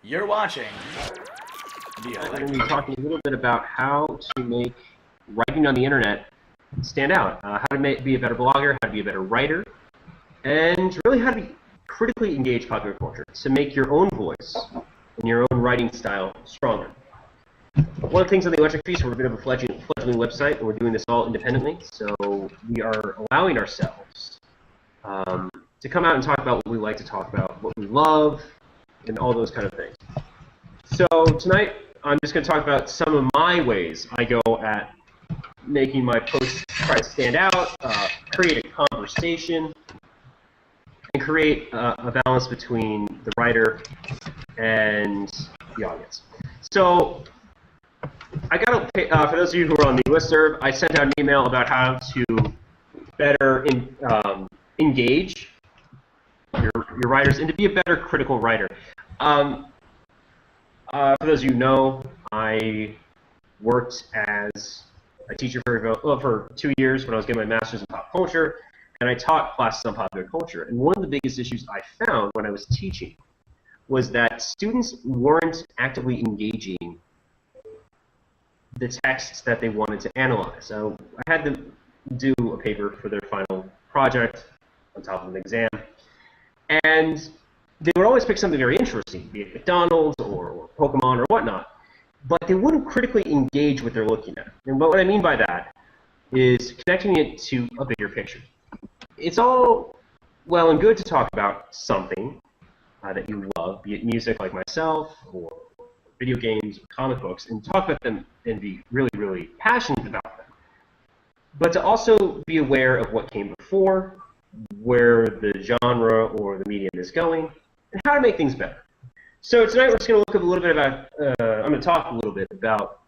You're watching the I'm going to be talking a little bit about how to make writing on the internet stand out, how to be a better blogger, how to be a better writer, and really how to critically engage popular culture to make your own voice and your own writing style stronger. One of the things on the Electric Feast, we're a bit of a fledgling website, and we're doing this all independently, so we are allowing ourselves to come out and talk about what we like to talk about, what we love, and all those kind of things. So tonight, I'm just going to talk about some of my ways I go at making my posts try to stand out, create a conversation, and create a balance between the writer and the audience. So I got for those of you who are on the listserv, I sent out an email about how to better engage your writers and to be a better critical writer. For those of you who know, I worked as a teacher for 2 years when I was getting my master's in pop culture, and I taught classes on popular culture. And one of the biggest issues I found when I was teaching was that students weren't actively engaging the texts that they wanted to analyze. So I had them do a paper for their final project on top of an exam, and they would always pick something very interesting, be it McDonald's or Pokemon or whatnot, but they wouldn't critically engage what they're looking at. And what I mean by that is connecting it to a bigger picture. It's all well and good to talk about something that you love, be it music like myself, or video games, or comic books, and talk about them and be really, really passionate about them. But to also be aware of what came before, where the genre or the medium is going, and how to make things better. So tonight we're just going to look a little bit about, I'm going to talk a little bit about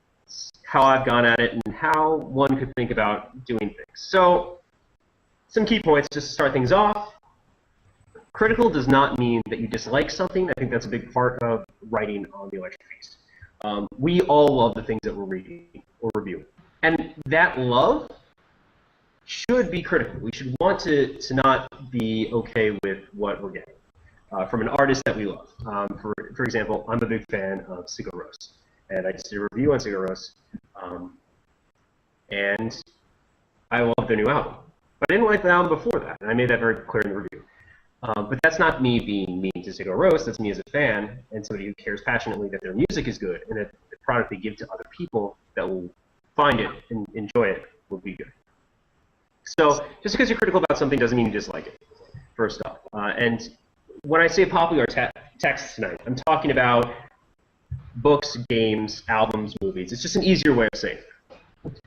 how I've gone at it and how one could think about doing things. So some key points just to start things off. Critical does not mean that you dislike something. I think that's a big part of writing on the Electric Feast. We all love the things that we're reading or reviewing. And that love should be critical. We should want to not be okay with what we're getting from an artist that we love. For example, I'm a big fan of Sigur Rós, and I just did a review on Sigur Rós, and I love their new album. But I didn't like the album before that, and I made that very clear in the review. But that's not me being mean to Sigur Rós. That's me as a fan and somebody who cares passionately that their music is good and that the product they give to other people that will find it and enjoy it will be good. So just because you're critical about something doesn't mean you dislike it, first off. And when I say popular texts tonight, I'm talking about books, games, albums, movies. It's just an easier way of saying it.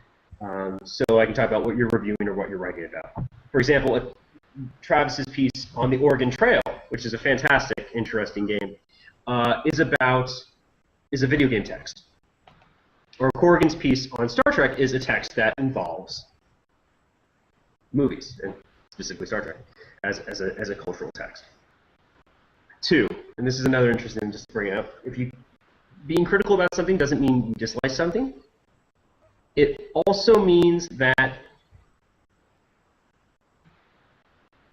So I can talk about what you're reviewing or what you're writing about. For example, Travis's piece on the Oregon Trail, which is a fantastic, interesting game, is a video game text. Or Corrigan's piece on Star Trek is a text that involves movies, and specifically Star Trek, as a cultural text. 2, and this is another interesting thing just to bring up, being critical about something doesn't mean you dislike something. It also means that,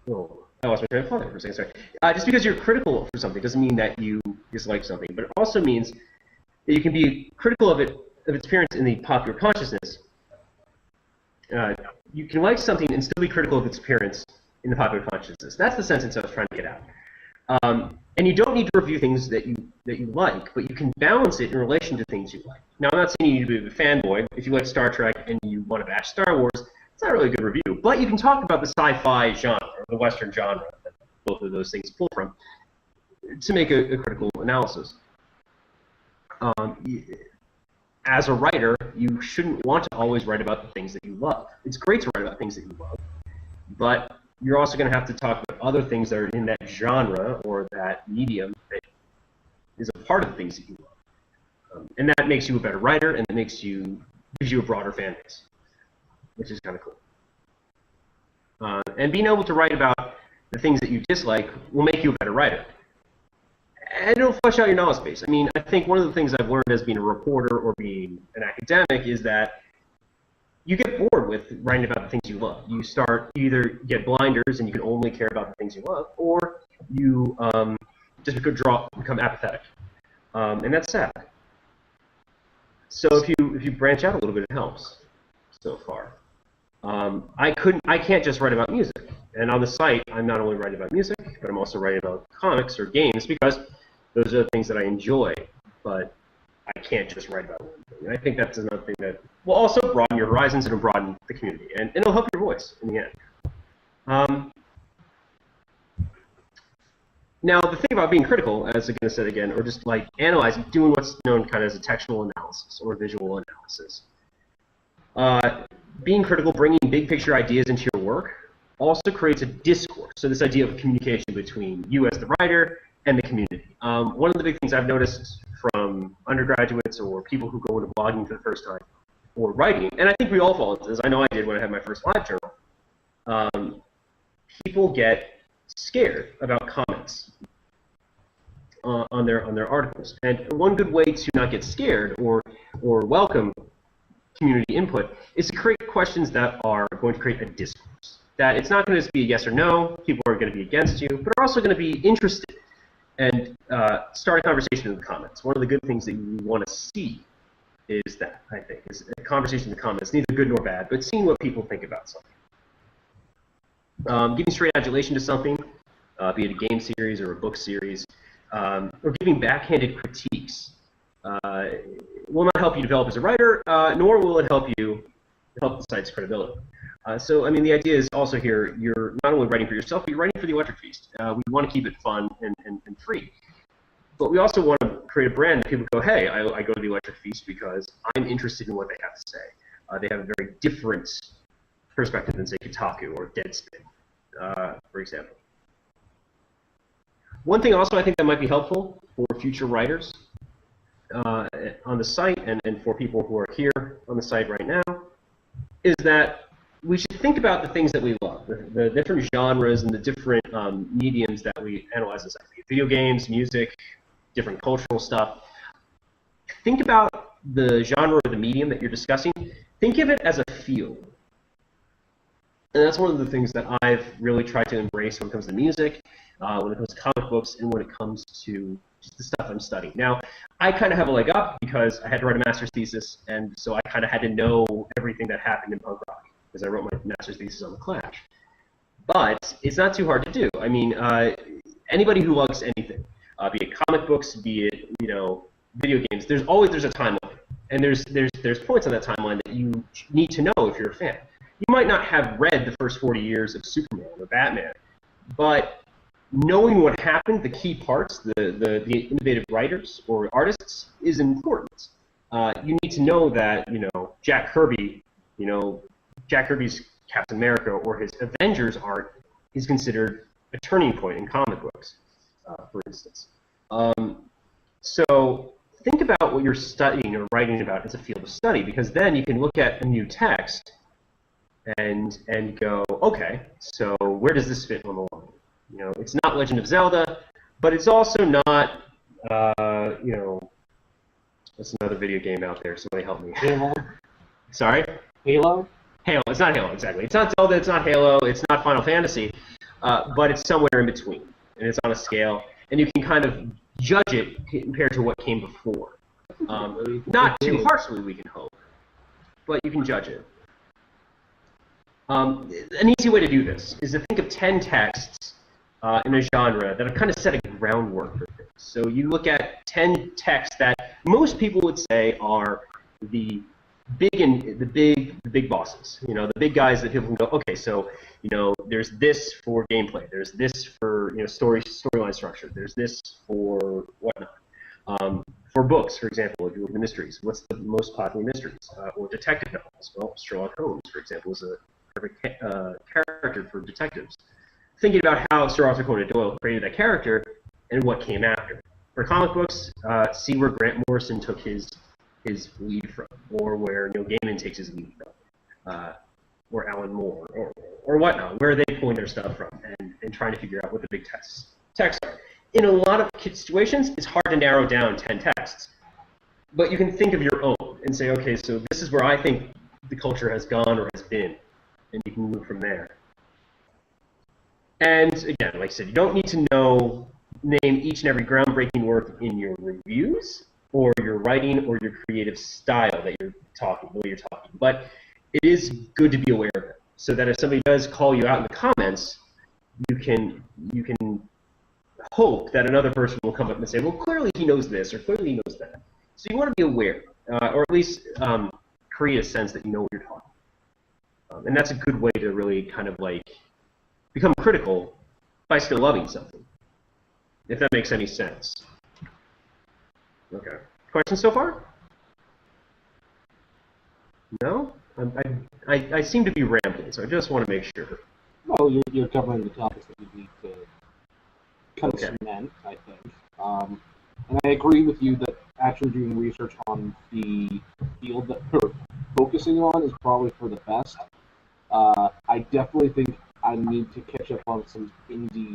I lost my train of thought for a second, sorry. Just because you're critical for something doesn't mean that you dislike something, but it also means that you can be critical of its appearance in the popular consciousness. You can like something and still be critical of its appearance in the popular consciousness. That's the sentence I was trying to get at. And you don't need to review things that you like, but you can balance it in relation to things you like. Now, I'm not saying you need to be a fanboy. If you like Star Trek and you want to bash Star Wars, it's not really a good review. But you can talk about the sci-fi genre or the Western genre that both of those things pull from to make a critical analysis. As a writer, you shouldn't want to always write about the things that you love. It's great to write about things that you love, but you're also going to have to talk about other things that are in that genre or that medium that is a part of the things that you love. And that makes you a better writer, and it gives you a broader fan base, which is kind of cool. And being able to write about the things that you dislike will make you a better writer. And it'll flesh out your knowledge base. I mean, I think one of the things I've learned as being a reporter or being an academic is that you get bored with writing about the things you love. You either get blinders and you can only care about the things you love, or you just become apathetic. and that's sad. So if you branch out a little bit, it helps. So far, I can't just write about music. And on the site, I'm not only writing about music, but I'm also writing about comics or games because those are the things that I enjoy. But I can't just write about one thing. And I think that's another thing that will also broaden your horizons and broaden the community, and it'll help your voice in the end. Now, the thing about being critical, as I'm going to say again, or just like analyzing, doing what's known kind of as a textual analysis or visual analysis. Being critical, bringing big picture ideas into your work, also creates a discourse. So this idea of communication between you as the writer and the community. One of the big things I've noticed from undergraduates or people who go into blogging for the first time or writing, and I think we all fall into this, I know I did when I had my first live journal, people get scared about comments on their articles. And one good way to not get scared or welcome community input is to create questions that are going to create a discourse. That it's not going to just be a yes or no, people are going to be against you, but are also going to be interested and start a conversation in the comments. One of the good things that you want to see is that, I think, is a conversation in the comments, neither good nor bad, but seeing what people think about something. Giving straight adulation to something, be it a game series or a book series, or giving backhanded critiques will not help you develop as a writer, nor will it help the site's credibility. So, I mean, the idea is also here, you're not only writing for yourself, but you're writing for the Electric Feast. We want to keep it fun and free. But we also want to create a brand that people go, hey, I go to the Electric Feast because I'm interested in what they have to say. They have a very different perspective than, say, Kotaku or Deadspin, for example. One thing also I think that might be helpful for future writers on the site and for people who are here on the site right now is that we should think about the things that we love, the different genres and the different mediums that we analyze in the site. Video games, music, different cultural stuff. Think about the genre or the medium that you're discussing. Think of it as a field. And that's one of the things that I've really tried to embrace when it comes to music, when it comes to comic books, and when it comes to just the stuff I'm studying. Now, I kind of have a leg up because I had to write a master's thesis, and so I kind of had to know everything that happened in punk rock, because I wrote my master's thesis on The Clash. But it's not too hard to do. I mean, anybody who loves anything, be it comic books, be it video games, there's a timeline, and there's points on that timeline that you need to know if you're a fan. You might not have read the first 40 years of Superman or Batman, but knowing what happened, the key parts, the innovative writers or artists, is important. You need to know that Jack Kirby's Captain America or his Avengers art is considered a turning point in comic books, for instance. So think about what you're studying or writing about as a field of study, because then you can look at a new text and go, okay, so where does this fit on the line? It's not Legend of Zelda, but it's also not, what's another video game out there? Somebody help me. Halo? Sorry? Halo? Halo. It's not Halo, exactly. It's not Zelda, it's not Halo, it's not Final Fantasy, but it's somewhere in between, and it's on a scale, and you can kind of judge it compared to what came before. Not too harshly, we can hope, but you can judge it. An easy way to do this is to think of 10 texts in a genre that have kind of set a groundwork for things. So you look at 10 texts that most people would say are the big bosses. The big guys that people can go, okay, so there's this for gameplay, there's this for storyline structure, there's this for whatnot. For books, for example, if you look at the mysteries, what's the most popular mysteries? Or detective novels? Well, Sherlock Holmes, for example, is a perfect character for detectives. Thinking about how Sir Arthur Conan Doyle created that character and what came after. For comic books, see where Grant Morrison took his lead from, or where Neil Gaiman takes his lead from, or Alan Moore, or whatnot. Where are they pulling their stuff from, and trying to figure out what the big texts are. In a lot of situations, it's hard to narrow down 10 texts, but you can think of your own and say, okay, so this is where I think the culture has gone or has been, and you can move from there. And again, like I said, you don't need to know name each and every groundbreaking work in your reviews or your writing or your creative style that you're talking, the way you're talking. But it is good to be aware of it, so that if somebody does call you out in the comments, you can hope that another person will come up and say, well, clearly he knows this, or clearly he knows that. So you want to be aware, or at least create a sense that you know what you're talking about. And that's a good way to really kind of like become critical by still loving something, if that makes any sense. Okay. Questions so far? No? I seem to be rambling, so I just want to make sure. Well, you're covering the topics that you need to kind of cement, I think. And I agree with you that actually doing research on the field that we're focusing on is probably for the best. I definitely think I need to catch up on some indie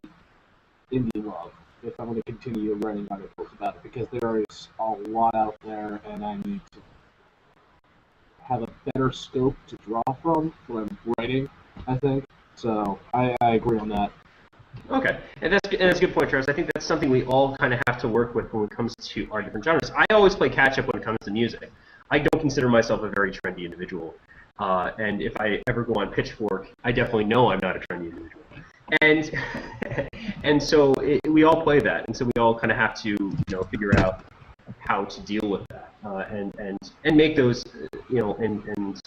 love if I'm going to continue writing articles about it, because there is a lot out there, and I need to have a better scope to draw from when I'm writing, I think. So I agree on that. Okay, and that's a good point, Travis. I think that's something we all kind of have to work with when it comes to our different genres. I always play catch-up when it comes to music. I don't consider myself a very trendy individual, and if I ever go on Pitchfork, I definitely know I'm not a trendy individual. And so we all play that, and so we all kind of have to figure out how to deal with that, and make those and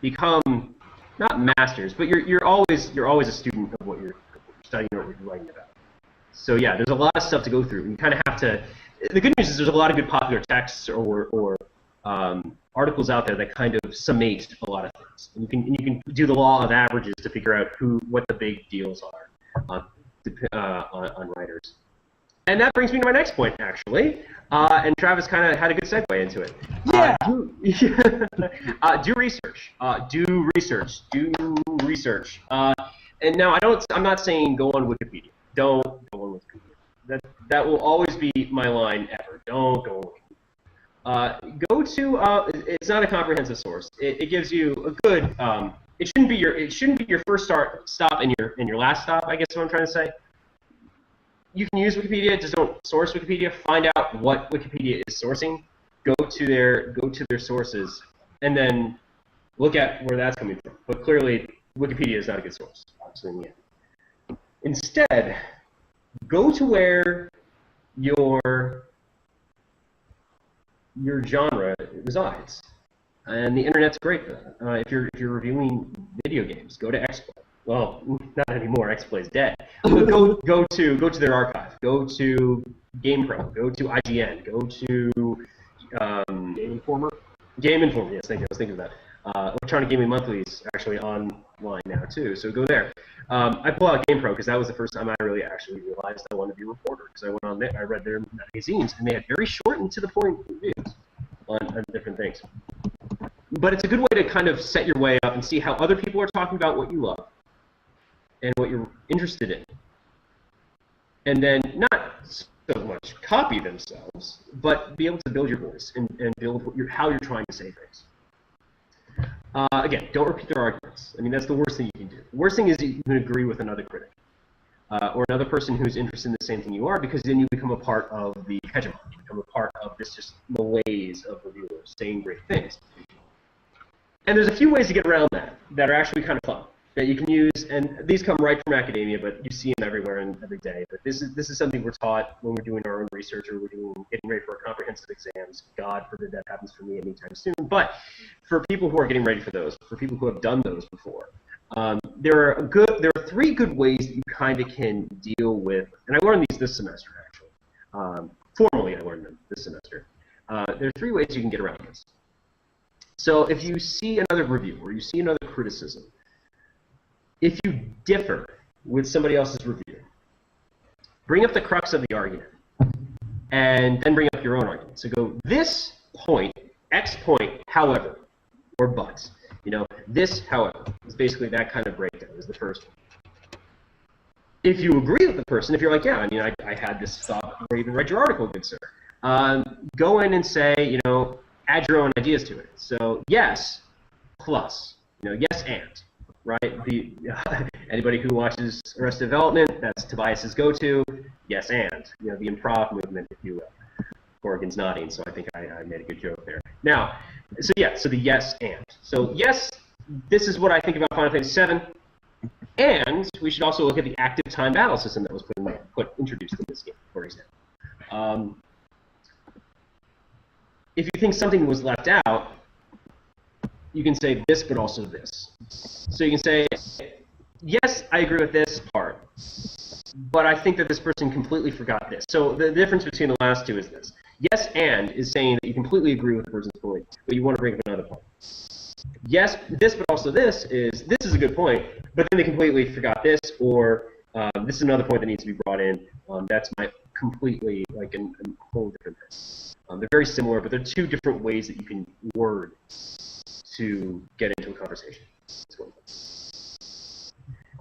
become not masters, but you're always a student of what you're studying or what you're writing about. So yeah, there's a lot of stuff to go through. You kind of have to. The good news is there's a lot of good popular texts or articles out there that kind of summate a lot of things. And you can do the law of averages to figure out what the big deals are on writers. And that brings me to my next point, actually. And Travis kind of had a good segue into it. Yeah. Do research. Do research. Do research. And now I'm not saying go on Wikipedia. Don't go on Wikipedia. That will always be my line ever. Don't go on Wikipedia. Go to. It's not a comprehensive source. It gives you a good. It shouldn't be your first stop and your last stop. I guess is what I'm trying to say. You can use Wikipedia. Just don't source Wikipedia. Find out what Wikipedia is sourcing. Go to their sources, and then look at where that's coming from. But clearly, Wikipedia is not a good source, obviously, in the end. Instead, go to where your genre resides, and the internet's great for that. If you're reviewing video games, go to XPlay. Well, not anymore. XPlay's dead. But go to their archive. Go to GamePro. Go to IGN. Go to Game Informer. Game Informer. Yes, thank you. I was thinking of that. Electronic Gaming Monthly is actually online now too, so go there. I pull out GamePro because that was the first time I really actually realized I wanted to be a reporter. Because I went on there, I read their magazines, and they had very short and to the point reviews on different things. But it's a good way to kind of set your way up and see how other people are talking about what you love and what you're interested in, and then not so much copy themselves, but be able to build your voice and build how you're trying to say things. Again, don't repeat their arguments. I mean, that's the worst thing you can do. The worst thing is that you can agree with another critic or another person who's interested in the same thing you are, because then you become a part of the hegemony. You become a part of this just malaise of reviewers saying great things. And there's a few ways to get around that are actually kind of fun that you can use, and these come right from academia, but you see them everywhere and every day. But this is something we're taught when we're doing our own research or we're getting ready for our comprehensive exams. God forbid that happens for me anytime soon. But for people who are getting ready for those, for people who have done those before, there are 3 good ways that you kind of can deal with. And I learned these this semester actually. Formally, I learned them this semester. There are 3 ways you can get around this. So if you see another review or you see another criticism, if you differ with somebody else's review, bring up the crux of the argument, and then bring up your own argument. So go, this point, X point, however, or but. This, however, is basically that kind of breakdown is the first one. If you agree with the person, if you're like, yeah, I mean, I had this thought before you even read your article, good sir, go in and say, add your own ideas to it. So yes, plus, yes and. right? Anybody who watches Arrested Development, that's Tobias's go-to. Yes, and the improv movement, if you will. Morgan's nodding, so I think I made a good joke there. Now, so yeah, so the yes and. So yes, this is what I think about Final Fantasy VII, and we should also look at the active time battle system that was introduced in this game, for example. If you think something was left out, you can say this, but also this. So you can say, yes, I agree with this part, but I think that this person completely forgot this. So the difference between the last two is this. Yes, and is saying that you completely agree with the person's point, but you want to bring up another point. Yes, this, but also this is a good point, but then they completely forgot this, or this is another point that needs to be brought in. That's my completely, like, a whole different thing. They're very similar, but they're two different ways that you can word to get into a conversation.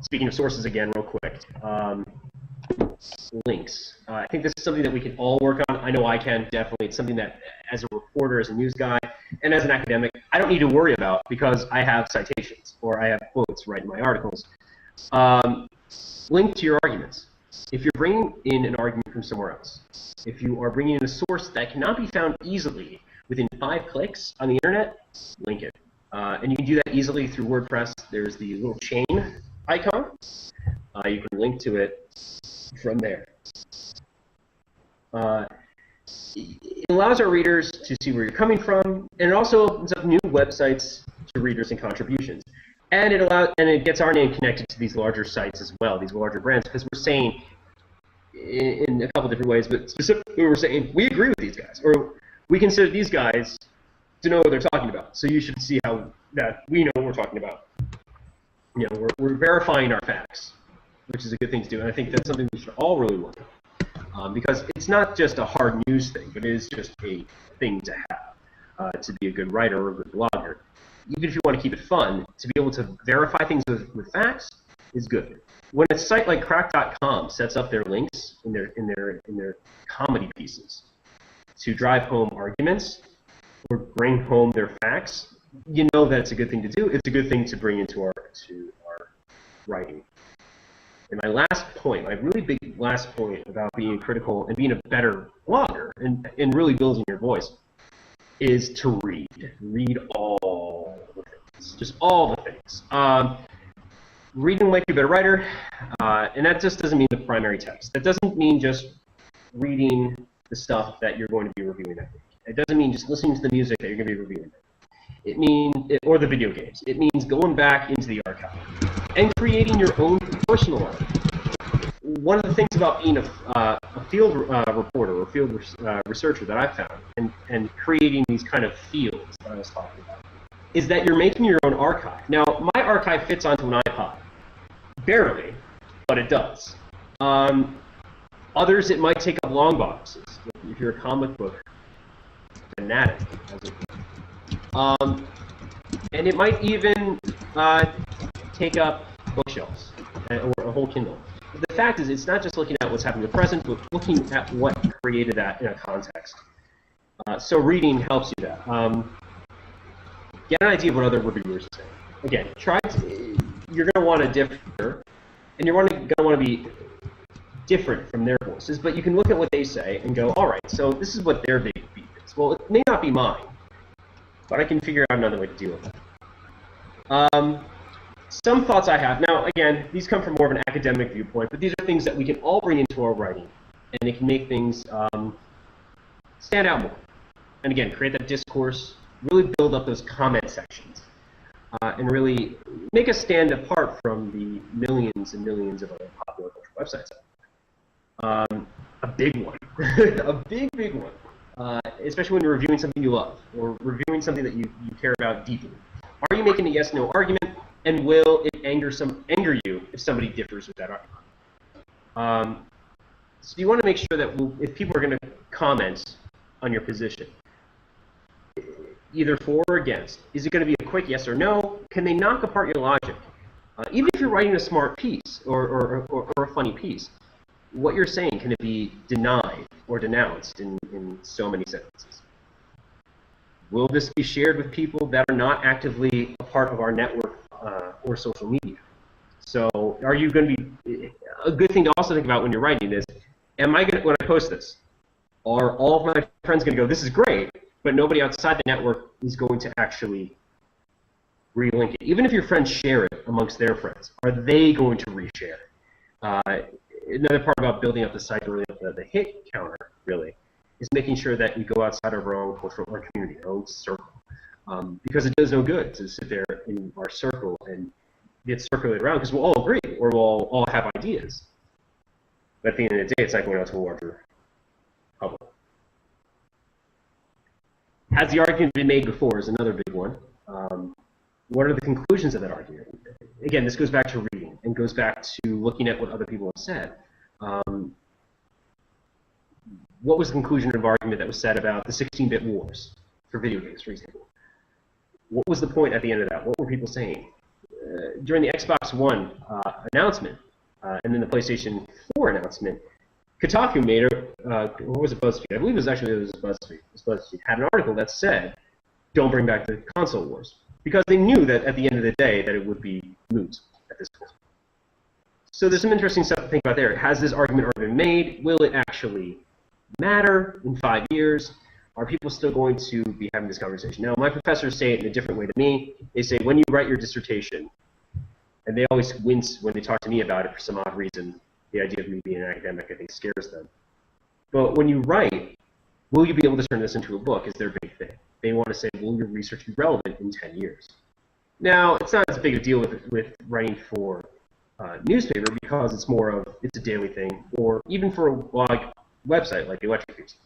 Speaking of sources again, real quick. Links. I think this is something that we can all work on. I know I can, definitely. It's something that, as a reporter, as a news guy, and as an academic, I don't need to worry about because I have citations or I have quotes right in my articles. Link to your arguments. If you're bringing in an argument from somewhere else, if you are bringing in a source that cannot be found easily within 5 clicks on the internet, link it. And you can do that easily through WordPress. There's the little chain icon. You can link to it from there. It allows our readers to see where you're coming from, and it also opens up new websites to readers and contributions. And it gets our name connected to these larger sites as well, these larger brands, because we're saying in a couple different ways, but specifically we're saying we agree with these guys, or we consider these guys to know what they're talking about. So you should see how that we know what we're talking about. We're verifying our facts, which is a good thing to do, and I think that's something we should all really look at, because it's not just a hard news thing, but it is just a thing to have to be a good writer or a good blogger. Even if you want to keep it fun, to be able to verify things with facts is good. When a site like crack.com sets up their links in their comedy pieces to drive home arguments or bring home their facts, you know that it's a good thing to do. It's a good thing to bring into our writing. And my last point, my really big last point about being critical and being a better blogger and really building your voice is to read. Read all the things. Just all the things. Reading will make you a better writer, and that just doesn't mean the primary text. That doesn't mean just reading the stuff that you're going to be reviewing that week. It doesn't mean just listening to the music that you're going to be reviewing. It means, or the video games. It means going back into the archive and creating your own personal art. One of the things about being a field reporter or field researcher that I've found, and creating these kind of fields that I was talking about, is that you're making your own archive. Now, my archive fits onto an iPod. Barely, but it does. Others, it might take up long boxes. If you're a comic book fanatic, and it might even take up bookshelves or a whole Kindle. The fact is, it's not just looking at what's happening in the present, but looking at what created that in a context. So reading helps you that. Get an idea of what other reviewers are saying. Again, you're going to want to differ, and you're going to want to be different from their voices, but you can look at what they say and go, all right, so this is what their big beef is. Well, it may not be mine, but I can figure out another way to deal with it. Some thoughts I have. Now, again, these come from more of an academic viewpoint, but these are things that we can all bring into our writing, and it can make things stand out more. And again, create that discourse, really build up those comment sections, and really make us stand apart from the millions and millions of other popular culture websites. A big one, a big one, especially when you're reviewing something you love, or reviewing something that you care about deeply. Are you making a yes-no argument? And will it anger you if somebody differs with that argument? So you want to make sure that if people are going to comment on your position, either for or against, is it going to be a quick yes or no? Can they knock apart your logic? Even if you're writing a smart piece or a funny piece, what you're saying, can it be denied or denounced in so many sentences? Will this be shared with people that are not actively a part of our network or social media. So are you going to be, a good thing to also think about when you're writing is, am I going to, when I post this, are all of my friends going to go, this is great, but nobody outside the network is going to actually relink it? Even if your friends share it amongst their friends, are they going to reshare? Another part about building up the site, building up the hit counter, really, is making sure that we go outside of our own cultural, our community, our own circle. Because it does no good to sit there in our circle and get circulated around, because we'll all agree, or we'll all have ideas. But at the end of the day, it's not going out to a larger public. Has the argument been made before is another big one. What are the conclusions of that argument? Again, this goes back to reading and goes back to looking at what other people have said. What was the conclusion of argument that was said about the 16-bit wars for video games, for example? What was the point at the end of that? What were people saying? During the Xbox One announcement and then the PlayStation 4 announcement, Kotaku made what was it, BuzzFeed? I believe it was BuzzFeed. BuzzFeed had an article that said, don't bring back the console wars. Because they knew that at the end of the day that it would be moot at this point. So there's some interesting stuff to think about there. Has this argument already been made? Will it actually matter in 5 years? Are people still going to be having this conversation? Now, my professors say it in a different way to me. They say, when you write your dissertation, and they always wince when they talk to me about it for some odd reason. The idea of me being an academic, I think, scares them. But when you write, will you be able to turn this into a book is their big thing. They want to say, will your research be relevant in 10 years? Now, it's not as big a deal with writing for newspaper because it's more of, it's a daily thing, or even for a blog website like Electric Views.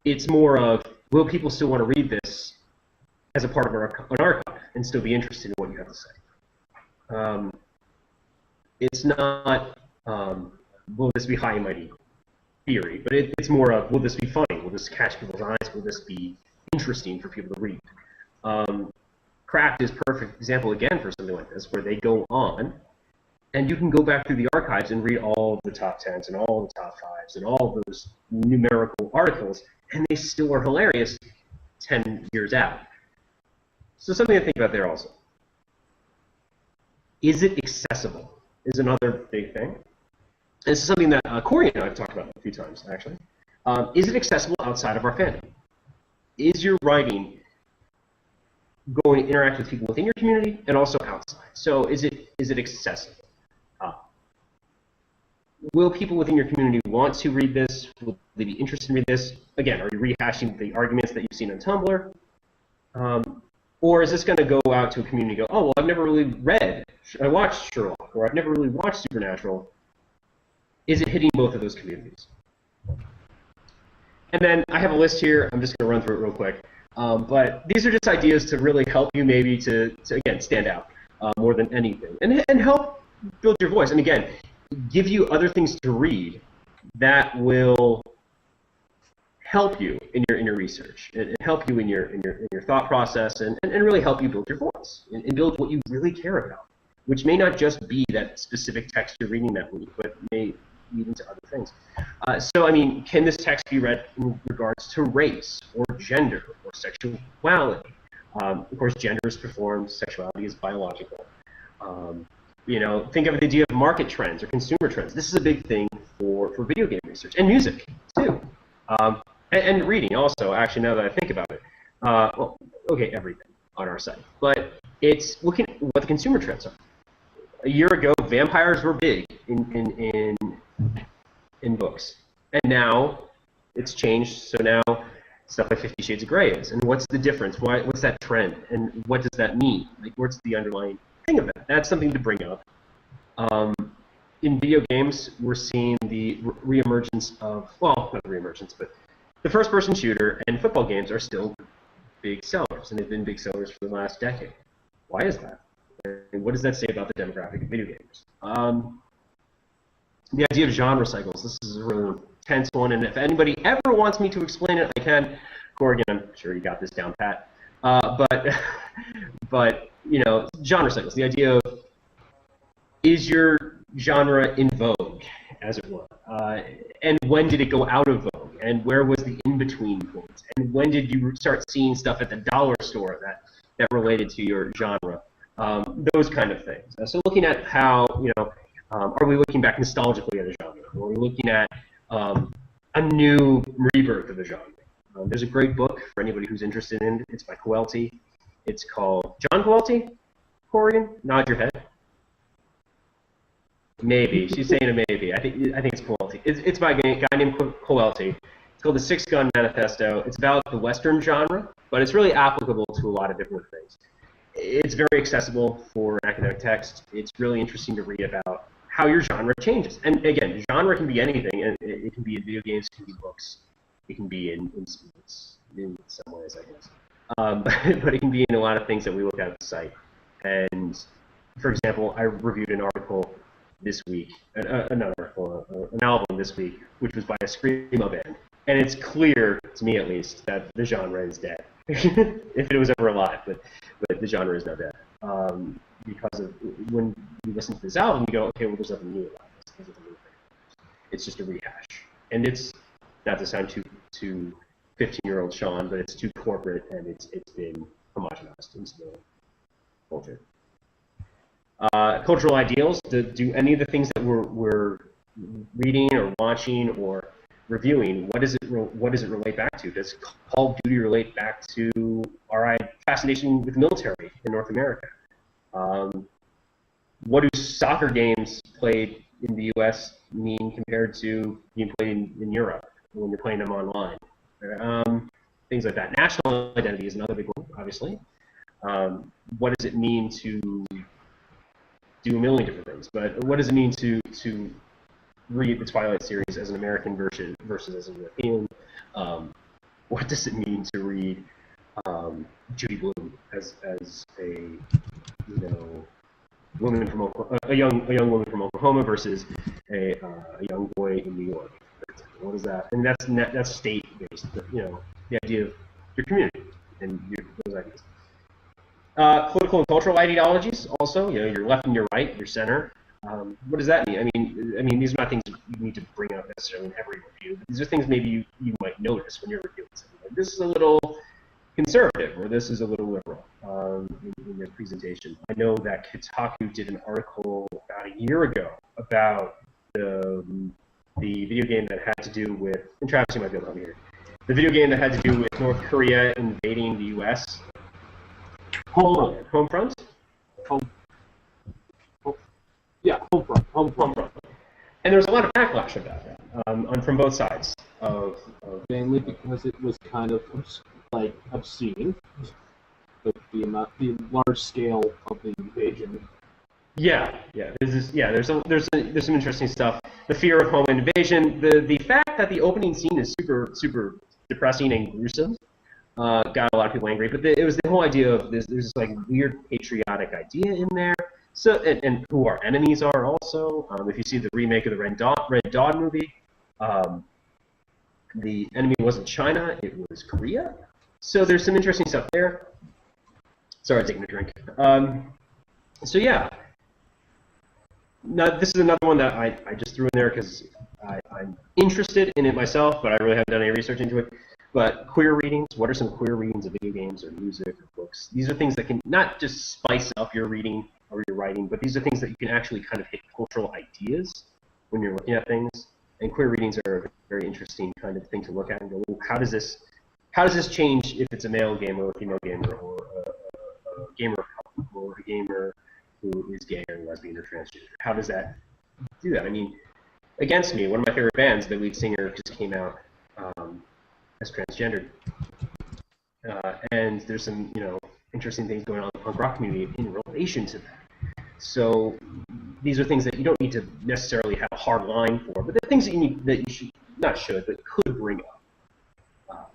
It's more of, will people still want to read this as a part of an archive and still be interested in what you have to say? It's not, will this be high and mighty theory, but it's more of, will this be funny? Will this catch people's eyes? Will this be interesting for people to read? Cracked is a perfect example, again, for something like this, where they go on, and you can go back through the archives and read all of the top 10s and all the top 5s and all of those numerical articles, and they still are hilarious 10 years out. So something to think about there also. Is it accessible? Is another big thing. This is something that Corey and I have talked about a few times, actually. Is it accessible outside of our fandom? Is your writing going to interact with people within your community and also outside? So is it accessible? Will people within your community want to read this? Will they be interested in reading this? Again, are you rehashing the arguments that you've seen on Tumblr? Or is this going to go out to a community and go, oh, well, I've never really read, I watched Sherlock, or I've never really watched Supernatural. Is it hitting both of those communities? And then I have a list here. I'm just going to run through it real quick. But these are just ideas to really help you maybe to again, stand out more than anything. And help build your voice. And again, give you other things to read that will help you in your research and help you in your thought process and really help you build your voice and build what you really care about, which may not just be that specific text you're reading that week, but may lead into other things. So, I mean, can this text be read in regards to race or gender or sexuality? Of course, gender is performed, sexuality is biological. You know, think of the idea of market trends or consumer trends. This is a big thing for video game research and music too, and reading also. Actually, now that I think about it, well, okay, everything on our site, but it's looking at what the consumer trends are. A year ago, vampires were big in books, and now it's changed. So now stuff like 50 Shades of Grey is, and what's the difference? What's that trend, and what does that mean? Like, what's the underlying thing of that? That's something to bring up. In video games, we're seeing the reemergence of, well, not the reemergence, but the first-person shooter and football games are still big sellers, and they've been big sellers for the last decade. Why is that? And what does that say about the demographic of video gamers? The idea of genre cycles. This is a really intense one, and if anybody ever wants me to explain it, I can. Corrigan, I'm sure you got this down pat. But you know, genre cycles. The idea of, is your genre in vogue, as it were, and when did it go out of vogue, and where was the in-between point, and when did you start seeing stuff at the dollar store that related to your genre? those kind of things. So looking at how, are we looking back nostalgically at a genre? Or are we looking at a new rebirth of a genre? There's a great book for anybody who's interested in it. It's by Coelty. It's called John Coelty? Corrigan? Nod your head. Maybe. She's saying a maybe. I think it's Coelty. It's by a guy named Coelty. It's called The Six Gun Manifesto. It's about the Western genre, but it's really applicable to a lot of different things. It's very accessible for an academic text. It's really interesting to read about how your genre changes. And again, genre can be anything. And it can be in video games, it can be books, it can be in sports, in some ways, I guess. But it can be in a lot of things that we look at the site. And for example, I reviewed an article this week, an album this week, which was by a screamo band. And it's clear, to me at least, that the genre is dead. If it was ever alive, but the genre is now dead. Because of when you listen to this album, you go, okay, well, there's nothing new about this. It's just a rehash. And it's, not to sound too 15-year-old Sean, but it's too corporate, and it's been homogenized into the culture. Cultural ideals. Do any of the things that we're reading or watching or reviewing, what does it relate back to? Does Call of Duty relate back to our fascination with the military in North America? What do soccer games played in the U.S. mean compared to being played in Europe when you're playing them online? Things like that. National identity is another big one, obviously. What does it mean to do a million different things? But what does it mean to read the Twilight series as an American versus as a European? What does it mean to read Judy Blume as a woman from a young woman from Oklahoma versus a young boy in New York? What is that? And that's state-based. The idea of your community and those ideas. Political and cultural ideologies, also. Your left and your right, your center. What does that mean? I mean, these are not things you need to bring up necessarily in every review. These are things maybe you might notice when you're reviewing something. Like, this is a little conservative, or this is a little liberal in your presentation. I know that Kotaku did an article about a year ago about the video game that had to do with, and Travis, you might be able to help me here. The video game that had to do with North Korea invading the U.S. Homefront. Yeah, Homefront. And there's a lot of backlash about that from both sides. Mainly because it was kind of obscene, the large scale of the invasion. Yeah. There's some interesting stuff. The fear of home invasion, the fact that the opening scene is super depressing and gruesome, got a lot of people angry. But it was the whole idea of there's this like weird patriotic idea in there. So and who our enemies are also. If you see the remake of the Red Dawn movie, the enemy wasn't China, it was Korea. So there's some interesting stuff there. Sorry, I'm taking a drink. So yeah. Now, this is another one that I just threw in there because I'm interested in it myself, but I really haven't done any research into it. But queer readings, what are some queer readings of video games or music or books? These are things that can not just spice up your reading or your writing, but these are things that you can actually kind of hit cultural ideas when you're looking at things. And queer readings are a very interesting kind of thing to look at and go, well, how does this change if it's a male gamer or a female gamer or a gamer or a gamer who is gay or lesbian or transgender? How does that do that? I mean, Against Me, one of my favorite bands, the lead singer just came out as transgendered. And there's some, interesting things going on in the punk rock community in relation to that. So these are things that you don't need to necessarily have a hard line for, but they're things that you should, not should, but could bring up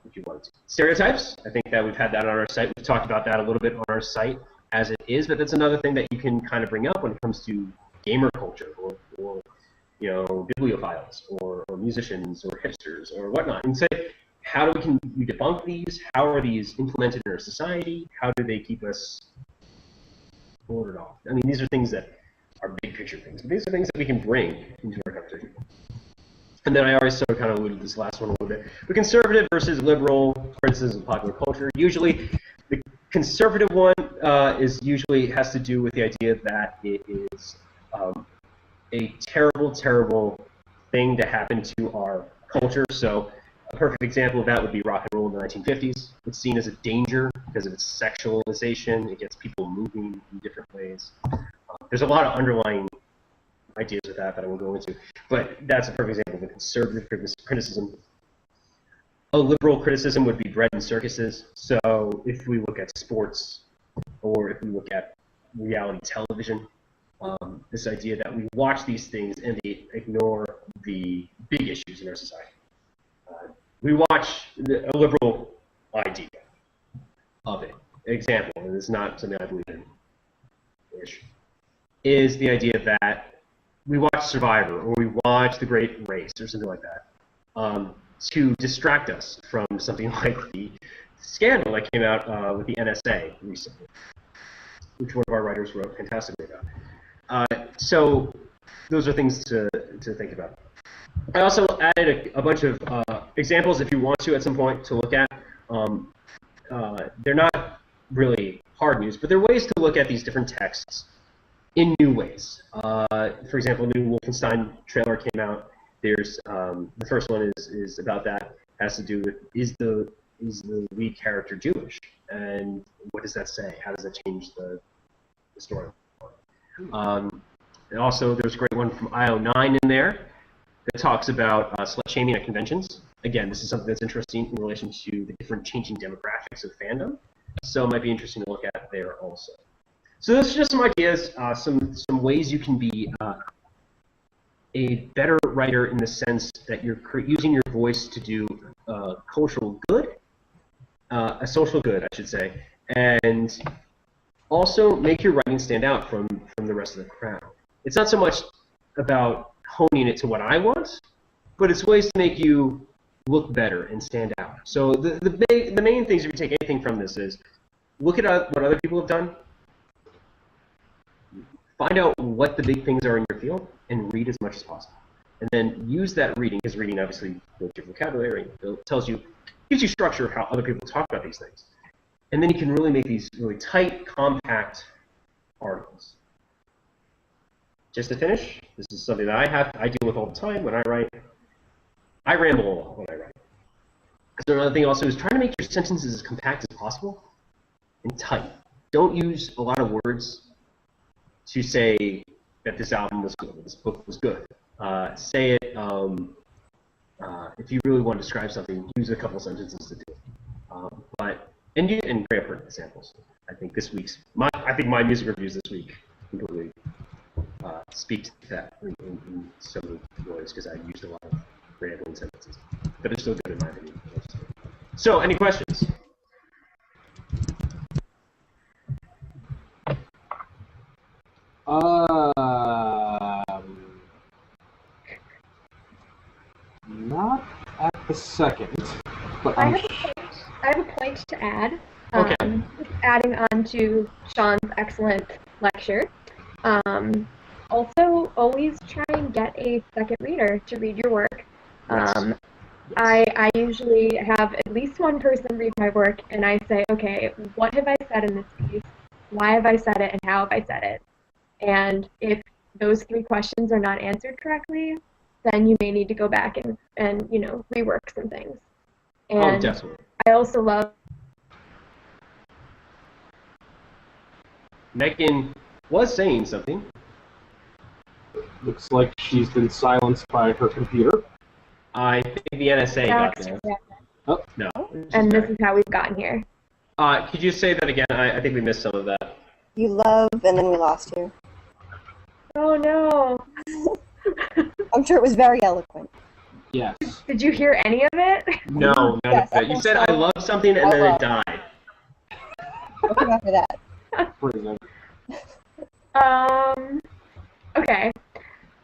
if you wanted to. Stereotypes, I think that we've had that on our site. We've talked about that a little bit on our site as it is, but that's another thing that you can kind of bring up when it comes to gamer culture or bibliophiles or musicians or hipsters or whatnot, and say, how can we debunk these? How are these implemented in our society? How do they keep us ordered off? I mean, these are things that are big picture things, but these are things that we can bring into our conversation. And then I already sort of kind of alluded to this last one a little bit. The conservative versus liberal criticism of popular culture. Usually, the conservative one, is usually has to do with the idea that it is a terrible, terrible thing to happen to our culture. So a perfect example of that would be rock and roll in the 1950s. It's seen as a danger because of its sexualization. It gets people moving in different ways. There's a lot of underlying ideas with that I won't go into. But that's a perfect example of a conservative criticism. A liberal criticism would be bread and circuses. So if we look at sports, or if we look at reality television, this idea that we watch these things and they ignore the big issues in our society. We watch a liberal idea of it. Example, and it's not something I believe in, is the idea that we watch Survivor or we watch The Great Race or something like that to distract us from something like the scandal that came out with the NSA recently, which one of our writers wrote fantastically about. So those are things to think about. I also added a bunch of examples if you want to at some point to look at. They're not really hard news, but they're ways to look at these different texts in new ways. For example, new Wolfenstein trailer came out. There's the first one is about that. Has to do with is the lead character Jewish, and what does that say? How does that change the story? And also, there's a great one from IO9 in there that talks about slut-shaming at conventions. Again, this is something that's interesting in relation to the different changing demographics of fandom, so it might be interesting to look at there also. So those are just some ideas, some ways you can be a better writer in the sense that you're using your voice to do cultural good, a social good, I should say, and also make your writing stand out from the rest of the crowd. It's not so much about honing it to what I want, but it's ways to make you look better and stand out. So the main things, if you take anything from this, is look at what other people have done, find out what the big things are in your field, and read as much as possible. And then use that reading, because reading obviously builds your vocabulary, it tells you, gives you structure of how other people talk about these things. And then you can really make these really tight, compact articles. Just to finish, this is something that I deal with all the time when I write. I ramble a lot when I write. So another thing also is try to make your sentences as compact as possible and tight. Don't use a lot of words to say that this album was good, or this book was good. Say it, if you really want to describe something, use a couple sentences to do it. And great for examples. I think my music reviews this week completely speak to that in so many ways, because I used a lot of rambling sentences. But it's still good in my opinion. So, any questions? Not at the second, but I have a point to add. Okay. Adding on to Sean's excellent lecture. Also, always try and get a second reader to read your work. I usually have at least one person read my work, and I say, okay, what have I said in this piece? Why have I said it, and how have I said it? And if those three questions are not answered correctly, then you may need to go back and rework some things. And definitely. I also love... Megan was saying something. looks like she's been silenced by her computer. I think the NSA got that. Yeah. Oh. No. And this is how we've gotten here. Could you say that again? I think we missed some of that. You love, and then we lost you. Oh no! I'm sure it was very eloquent. Yes. Did you hear any of it? No, none Yes, of it. You said I love something and then it died. What came after that? Prison. Okay.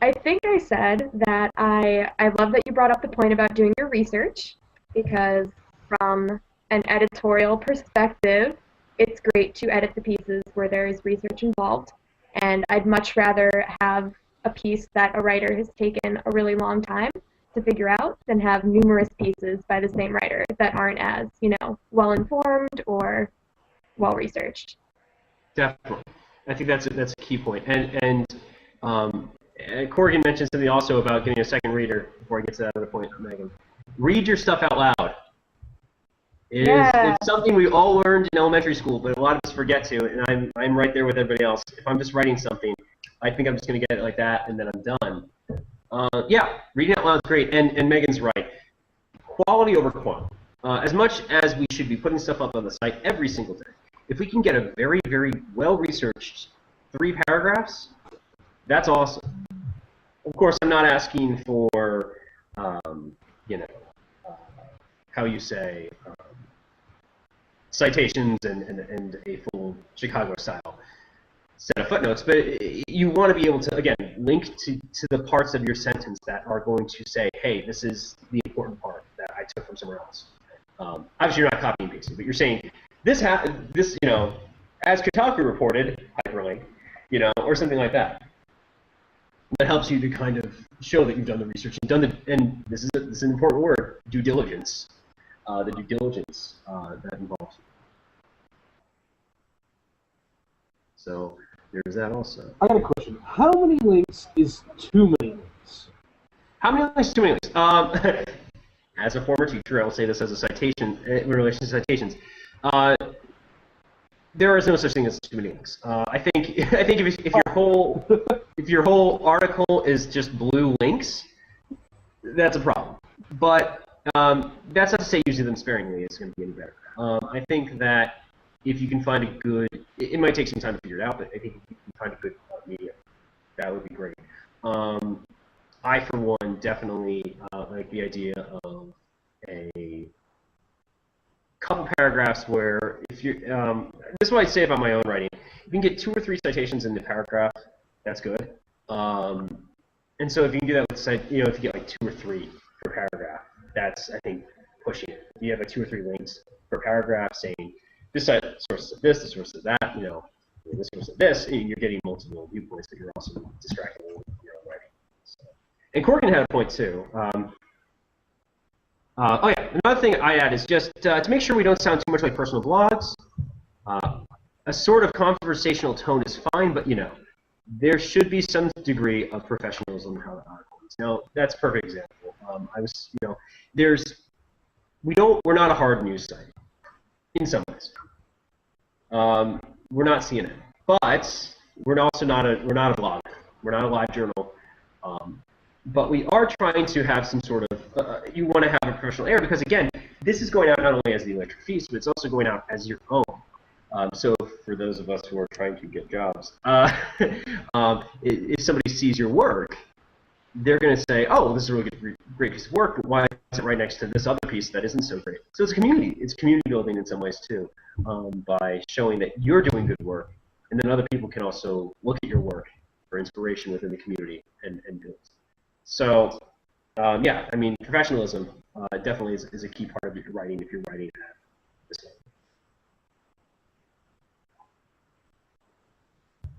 I think I said that I love that you brought up the point about doing your research, because from an editorial perspective, it's great to edit the pieces where there is research involved, and I'd much rather have a piece that a writer has taken a really long time to figure out than have numerous pieces by the same writer that aren't as, well-informed or well-researched. Definitely. I think that's a key point. And Corrigan mentioned something also about getting a second reader before I get to that other point, Megan. Read your stuff out loud. It's something we all learned in elementary school, but a lot of us forget to, and I'm right there with everybody else. If I'm just writing something, I think I'm just going to get it like that, and then I'm done. Yeah, reading out loud is great, and Megan's right. Quality over quantity. As much as we should be putting stuff up on the site every single day, if we can get a very, very well-researched 3 paragraphs, that's awesome. Of course, I'm not asking for, you know, how you say, citations and a full Chicago-style set of footnotes, but you want to be able to, again, link to the parts of your sentence that are going to say, hey, this is the important part that I took from somewhere else. Obviously, you're not copying and pasting, but you're saying, this, you know, as Kotaku reported, hyperlink, you know, or something like that. That helps you to kind of show that you've done the research and this is an important word, due diligence. The due diligence that involves. So there's that also. I got a question. How many links is too many links? How many links is too many links? As a former teacher, I will say this as a citation in relation to citations. There is no such thing as too many links. I think if your whole article is just blue links, that's a problem. But that's not to say using them sparingly is going to be any better. I think that if you can find a good, it might take some time to figure it out, but I think if you can find a good medium, that would be great. I, for one, definitely like the idea of a couple paragraphs where if you, this is what I say about my own writing. If you can get 2 or 3 citations in the paragraph, that's good. And so if you can do that with, you know, if you get like 2 or 3 per paragraph, that's, I think, pushing it. If you have like 2 or 3 links per paragraph saying this site sources of this source of that, you know, this source of this, you're getting multiple viewpoints, but you're also distracting with your own writing. So. And Corrigan had a point too. Oh yeah, another thing I add is just to make sure we don't sound too much like personal blogs. A sort of conversational tone is fine, but you know, there should be some degree of professionalism in how the article is. Now, that's a perfect example. You know, we're not a hard news site in some ways. We're not CNN, but we're also not a blog. We're not a live journal. But we are trying to have some sort of, you want to have a professional air because, again, this is going out not only as the electric feast, but it's also going out as your own. So for those of us who are trying to get jobs, if somebody sees your work, they're going to say, oh, well, this is a really great piece of work, but why is it right next to this other piece that isn't so great? So it's community. It's community building in some ways, too, by showing that you're doing good work, and then other people can also look at your work for inspiration within the community and build. So, yeah, I mean, professionalism definitely is a key part of your writing if you're writing at this level.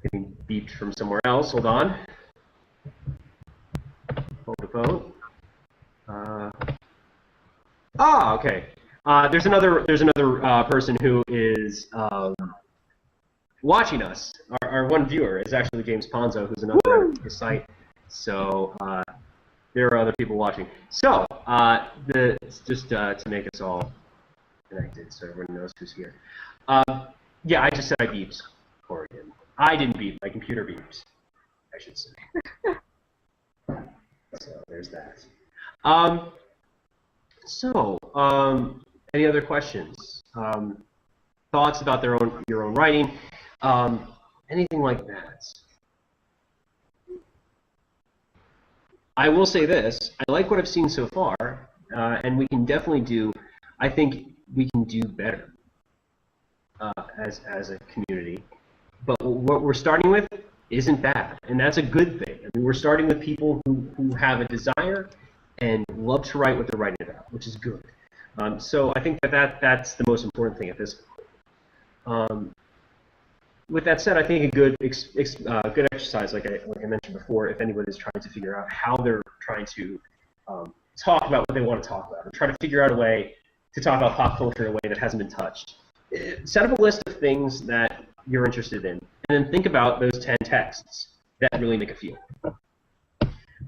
Getting beeped from somewhere else. Hold on. Hold the phone. Okay. There's another person who is watching us. Our one viewer is actually James Ponzo, who's another writer of the site. So there are other people watching. So just to make us all connected, so everyone knows who's here. Yeah, I just said I beeped Corrigan. I didn't beep. My computer beeps, I should say. So there's that. Any other questions? Thoughts about your own writing? Anything like that? I will say this. I like what I've seen so far, and we can definitely do. I think we can do better as a community. But what we're starting with isn't bad, and that's a good thing. I mean, we're starting with people who have a desire and love to write what they're writing about, which is good. So I think that's the most important thing at this point. With that said, I think a good exercise, like I mentioned before, if anybody's trying to figure out how they're trying to talk about what they want to talk about, or try to figure out a way to talk about pop culture in a way that hasn't been touched, set up a list of things that you're interested in, and then think about those 10 texts that really make a feel.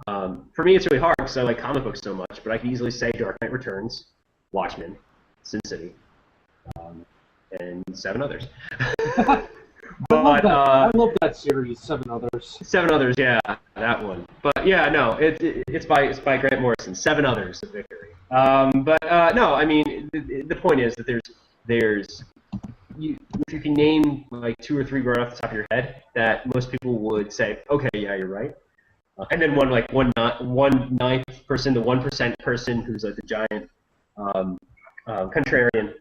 For me, it's really hard because I like comic books so much, but I can easily say Dark Knight Returns, Watchmen, Sin City, and 7 others. I love that series, 7 Others. 7 Others, yeah, that one. But yeah, no, it's by Grant Morrison. 7 Others of Victory. No, I mean the point is that if you can name like 2 or 3 right off the top of your head that most people would say, okay, yeah, you're right. And then one ninth person, the 1% person who's like the giant contrarian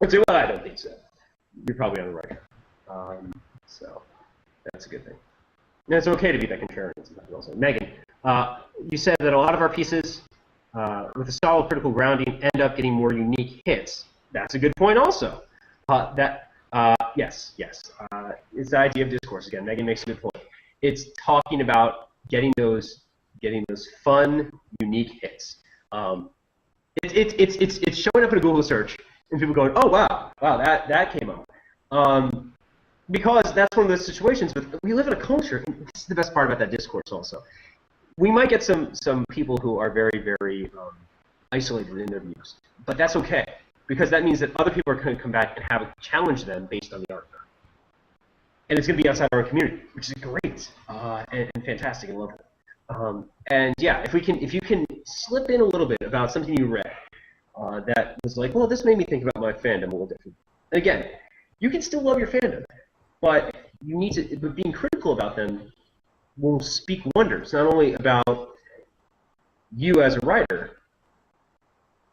would say, well, I don't think so. You're probably on the right track. So that's a good thing. And it's okay to be that contrarian sometimes also. Megan, you said that a lot of our pieces with a solid critical grounding end up getting more unique hits. That's a good point also. Yes. It's the idea of discourse again. Megan makes a good point. It's talking about getting those fun, unique hits. It's showing up in a Google search and people going, oh wow, that came up. Because that's one of those situations. But we live in a culture, and this is the best part about that discourse also. We might get some people who are very, very isolated in their views, but that's okay because that means that other people are going to come back and challenge them based on the art. And it's going to be outside our own community, which is great and fantastic and lovely. And yeah, if you can slip in a little bit about something you read that was like, well, this made me think about my fandom a little different. And again, you can still love your fandom, but you need to. But being critical about them will speak wonders, not only about you as a writer,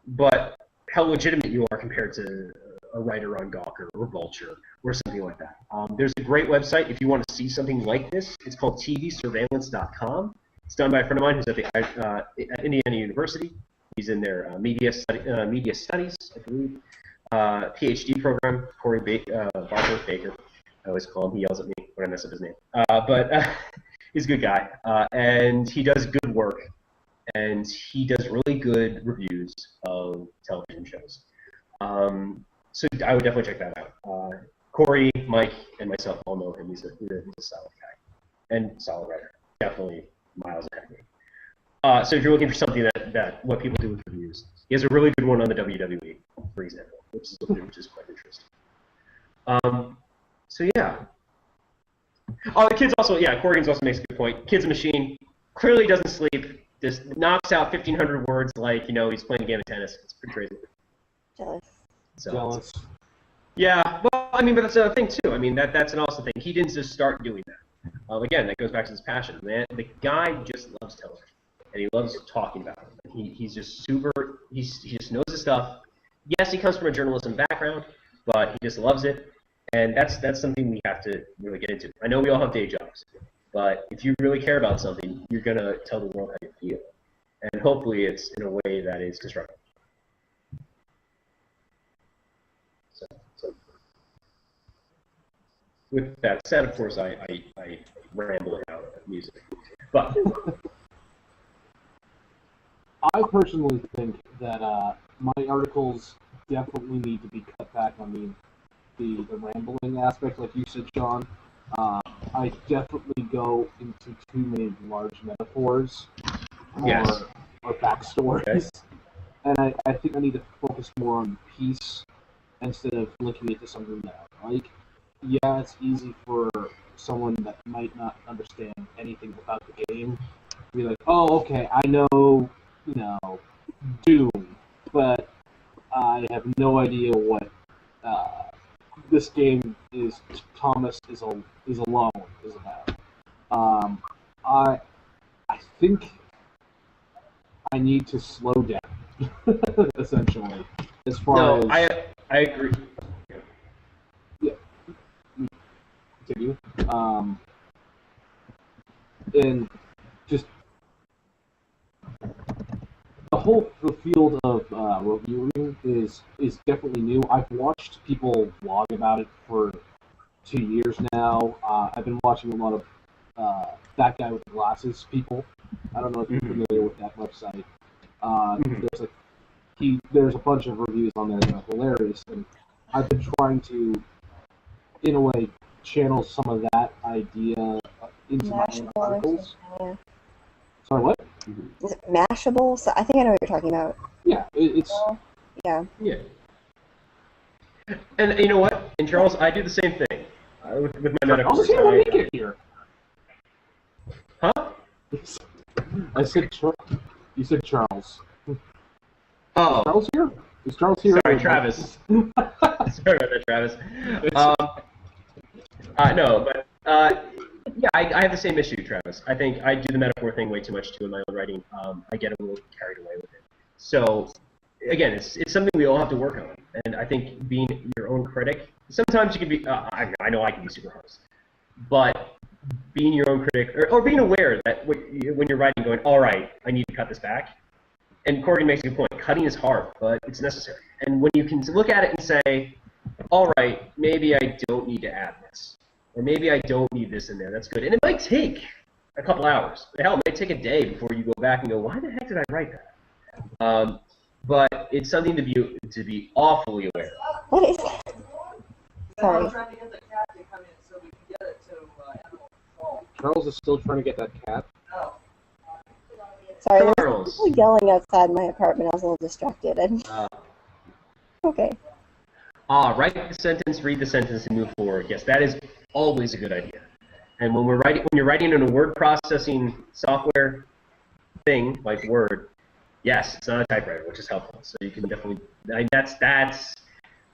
but how legitimate you are compared to a writer on Gawker or Vulture or something like that. There's a great website if you want to see something like this. It's called tvsurveillance.com. It's done by a friend of mine who's at Indiana University. He's in their media studies, I believe, PhD program. Corey Baker. I always call him. He yells at me when I mess up his name. But he's a good guy, and he does good work, and he does really good reviews of television shows. So I would definitely check that out. Corey, Mike, and myself all know him. He's a solid guy and solid writer. Definitely miles ahead of me. So if you're looking for something that what people do with reviews, he has a really good one on the WWE, for example, which is quite interesting. So yeah. Oh, the kids also, yeah, Corrigan's also makes a good point. Kid's a machine. Clearly doesn't sleep. Just knocks out 1,500 words like, he's playing a game of tennis. It's pretty crazy. Jealous. Jealous. Yeah, well, I mean, but that's another thing, too. I mean, that's an awesome thing. He didn't just start doing that. Again, that goes back to his passion. Man, the guy just loves television, and he loves talking about it. He's just super, he just knows his stuff. Yes, he comes from a journalism background, but he just loves it. And that's something we have to really get into. I know we all have day jobs, but if you really care about something, you're going to tell the world how you feel. And hopefully it's in a way that is constructive. So with that said, of course, I ramble out at music. But I personally think that my articles definitely need to be cut back on the rambling aspect, like you said, Sean. I definitely go into too many large metaphors or backstories. Okay. And I think I need to focus more on piece instead of linking it to something that I like. Yeah, it's easy for someone that might not understand anything about the game to be like, oh, okay, I know, Doom, but I have no idea what this game is. Thomas is alone is about. I think I need to slow down, essentially, as far as. I agree. Yeah. Continue. And just the field of reviewing is definitely new. I've watched people blog about it for 2 years now. I've been watching a lot of That Guy with the Glasses people. I don't know if you're familiar with that website. There's a bunch of reviews on there that are hilarious, and I've been trying to, in a way, channel some of that idea into my own Mashable or articles. something, yeah. Sorry, what? Is it Mashable? So I think I know what you're talking about. Yeah, it's Yeah. Yeah. And you know what? In Charles, I do the same thing with my Charles metaphors. is here. Let me get here. Huh? I said you said Charles. Oh, Charles here? Is Charles here? sorry, Travis. Sorry about that, Travis. No, but yeah, I have the same issue, Travis. I think I do the metaphor thing way too much too in my own writing. I get a little carried away with it. So again, it's something we all have to work on. And I think being your own critic, sometimes you can be. I know I can be super harsh, but being your own critic or being aware that when you're writing, going, all right, I need to cut this back. And Corrigan makes a good point. Cutting is hard, but it's necessary. And when you can look at it and say, all right, maybe I don't need to add this. Or maybe I don't need this in there. That's good. And it might take a couple hours. Hell, it might take a day before you go back and go, why the heck did I write that? But it's something to be awfully aware of. What is that? Sorry. Charles is still trying to get that cat. Sorry, there's Charles. people yelling outside my apartment. I was a little distracted. Okay. Write the sentence, read the sentence, and move forward. Yes, that is always a good idea. And when you're writing in a word processing software thing like Word, yes, it's not a typewriter, which is helpful. So you can definitely.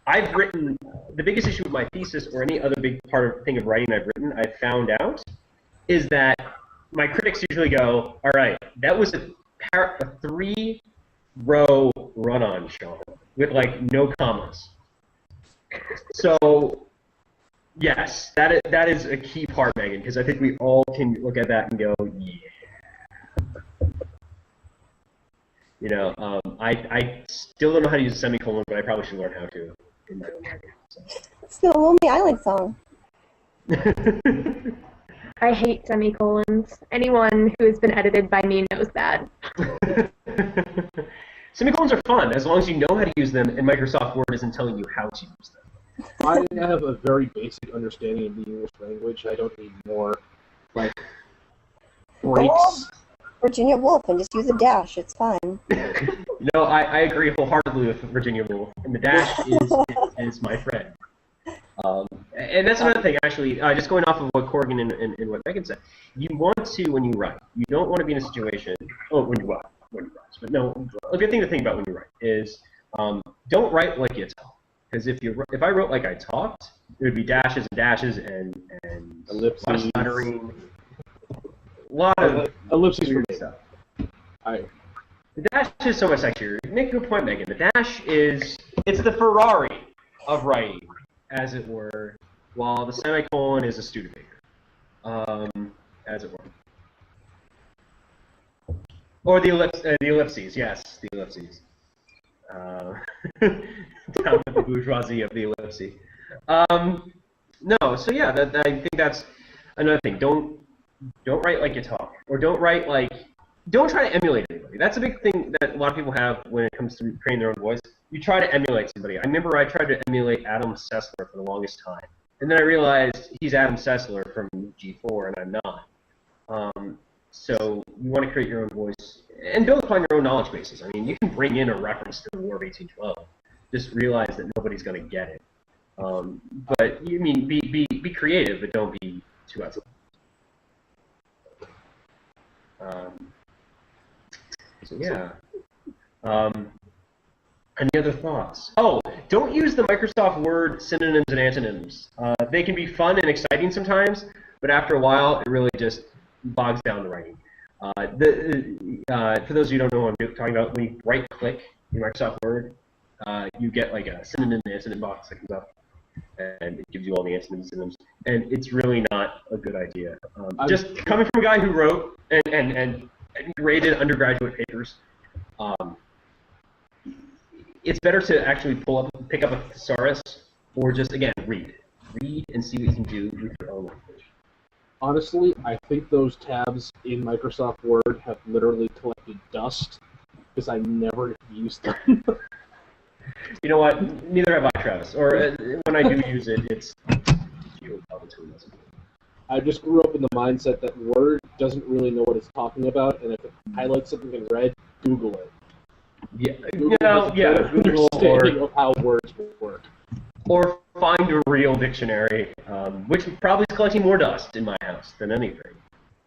I've written the biggest issue with my thesis or any other big thing of writing I've written. I've found out is that my critics usually go, all right, that was a 3-row run-on, Sean, with like no commas. So, yes, that is a key part, Megan, because I think we all can look at that and go, yeah. You know, I still don't know how to use a semicolon, but I probably should learn how to in my own writing. So. It's the Lonely Island song. I hate semicolons. Anyone who has been edited by me knows that. Semicolons are fun as long as you know how to use them, and Microsoft Word isn't telling you how to use them. I have a very basic understanding of the English language. I don't need more, like, freaks. Virginia Woolf and just use a dash. It's fine. No, I agree wholeheartedly with Virginia Woolf, and the dash is my friend. And that's another thing, actually, just going off of what Corrigan and what Megan said. You want to, when you write, you don't want to be in a situation, when you write, but no, a good thing to think about when you write is don't write like you talk. Because if I wrote like I talked, it would be dashes and dashes and Ellipses. a lot of stuttering, a lot of ellipses for weird me. stuff. I The dash is so much sexier. You make a good point, Megan. The dash it's the Ferrari of writing, as it were, while the semicolon is a Studebaker, as it were. Or the ellipses, yes, the ellipses. Down with the bourgeoisie of the ellipse. No, so yeah, I think that's another thing. Don't write like you talk, or don't try to emulate anybody. That's a big thing that a lot of people have when it comes to creating their own voice. You try to emulate somebody. I remember I tried to emulate Adam Sessler for the longest time, and then I realized he's Adam Sessler from G4, and I'm not. So you want to create your own voice and build upon your own knowledge bases. I mean, you can bring in a reference to the War of 1812. Just realize that nobody's going to get it. But you mean be creative, but don't be too outside. So yeah. Any other thoughts? Oh, don't use the Microsoft Word synonyms and antonyms. They can be fun and exciting sometimes, but after a while, it really just bogs down the writing. For those of you who don't know what I'm talking about, when you right-click in Microsoft Word, you get like a synonym and antonym box that comes up, and it gives you all the antonyms and synonyms, and it's really not a good idea. Just coming from a guy who wrote and graded undergraduate papers, it's better to actually pick up a thesaurus, or just, again, read and see what you can do with your own language. Honestly, I think those tabs in Microsoft Word have literally collected dust because I never used them. You know what? Neither have I, Travis. Or when I do use it, it's few and far between. I just grew up in the mindset that Word doesn't really know what it's talking about, and if it highlights something in red, Google it. Yeah, Google has a better understanding of how words work. Or find a real dictionary, which probably is collecting more dust in my house than anything.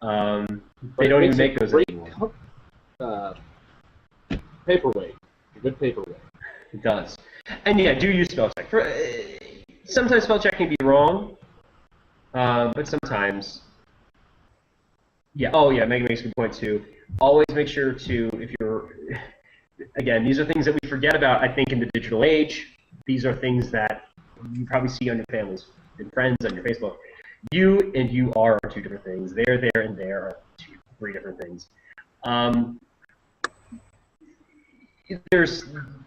They don't even make those anymore. Paperweight. A good paperweight. It does. And yeah, do use spell check. Sometimes spell check can be wrong, but sometimes... Yeah, oh yeah, Megan makes a good point too. Always make sure to, if you're... Again, these are things that we forget about, I think, in the digital age. These are things that you probably see on your families and friends on your Facebook. You and you are two different things. There, and there are three different things. There's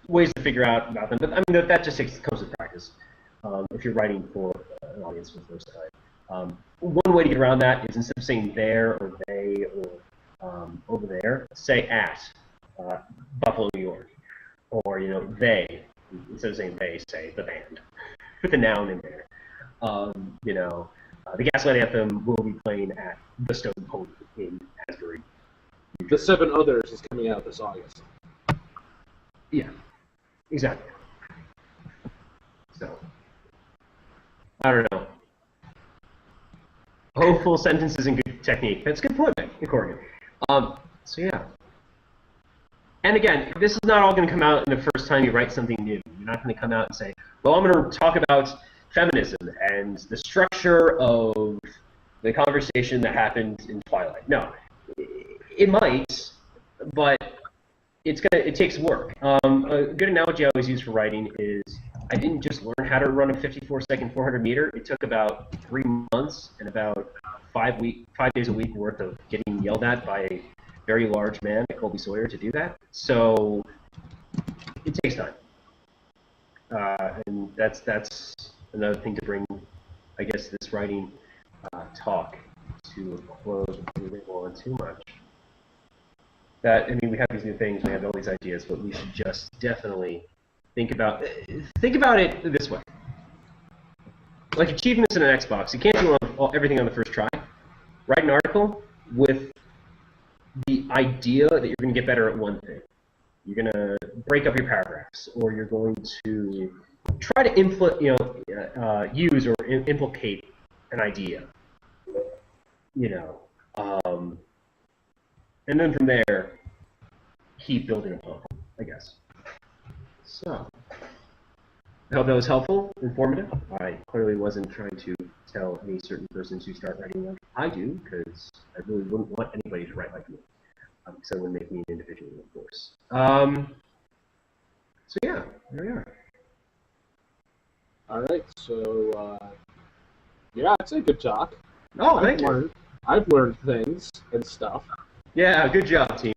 ways to figure out about them, but I mean that just comes with practice. If you're writing for an audience for the first time, one way to get around that is instead of saying there or they or over there, say at Buffalo, New York, or they. Instead of saying they, say the band. Put the noun in there. The Gaslight Anthem will be playing at the Stone Pony in Asbury. The 7 Others is coming out this August. Yeah, exactly. So, I don't know. Hopeful sentences and good technique. That's a good point, Corrigan. So yeah. And again, this is not all going to come out in the first time you write something new. You're not going to come out and say, well, I'm going to talk about feminism and the structure of the conversation that happened in Twilight. No, it might, but it takes work. A good analogy I always use for writing is I didn't just learn how to run a 54-second 400 meter. It took about 3 months and about 5 days a week worth of getting yelled at by a very large man at Colby Sawyer to do that. So it takes time. And that's another thing to bring, I guess, this writing talk to a close before we go on too much. We have these new things, we have all these ideas, but we should just definitely think about it this way. Like achievements in an Xbox, you can't do everything on the first try. Write an article with the idea that you're going to get better at one thing. You're going to break up your paragraphs, or you're going to try to use or implicate an idea. And then from there, keep building upon, I guess. So, I hope that was helpful, informative. I clearly wasn't trying to tell any certain person to start writing like I do, because I really wouldn't want anybody to write like me. Because that would make me an individual, of course. So yeah, there we are. All right, so yeah, it's a good talk. Oh, thank you. I've learned things and stuff. Yeah, good job, team.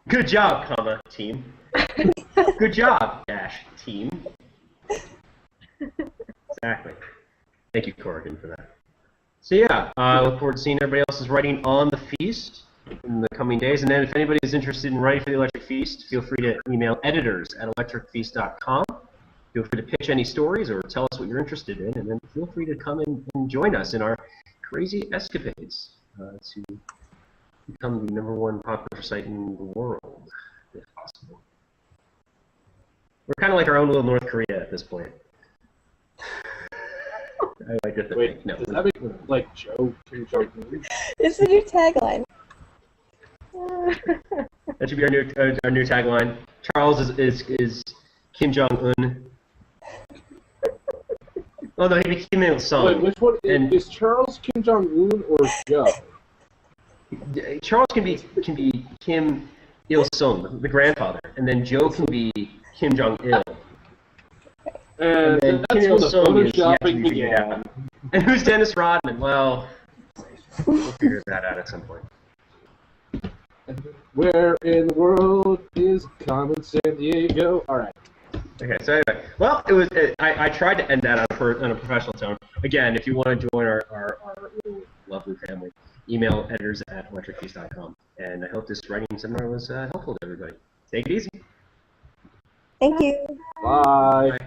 Good job, comma, team. Good job, dash, team. Exactly. Thank you, Corrigan, for that. So yeah, I look forward to seeing everybody else's writing on the Feast in the coming days. And then if anybody is interested in writing for the Electric Feast, feel free to email editors@electricfeast.com. Feel free to pitch any stories or tell us what you're interested in, and then feel free to come and join us in our crazy escapades to become the #1 popular site in the world, if possible. We're kind of like our own little North Korea at this point. I like to think. Wait, no. does that make like Joe Kim Jong-un? It's the new tagline. That should be our new tagline. Charles is Kim Jong-un. Oh no, he became Kim Il-sung. Wait, which one is Charles Kim Jong-un or Joe? Charles can be Kim Il-sung, the grandfather, and then Joe can be Kim Jong-il. And then that's Kim when the Il-sung is yet to photoshopping be figured began. out. And who's Dennis Rodman? Well, we'll figure that out at some point. Where in the world is Carmen San Diego? All right. Okay, so anyway, well, I tried to end that on a professional tone. Again, if you want to join our little lovely family, email editors@electricfeast.com. And I hope this writing seminar was helpful to everybody. Take it easy. Thank you. Bye. Bye.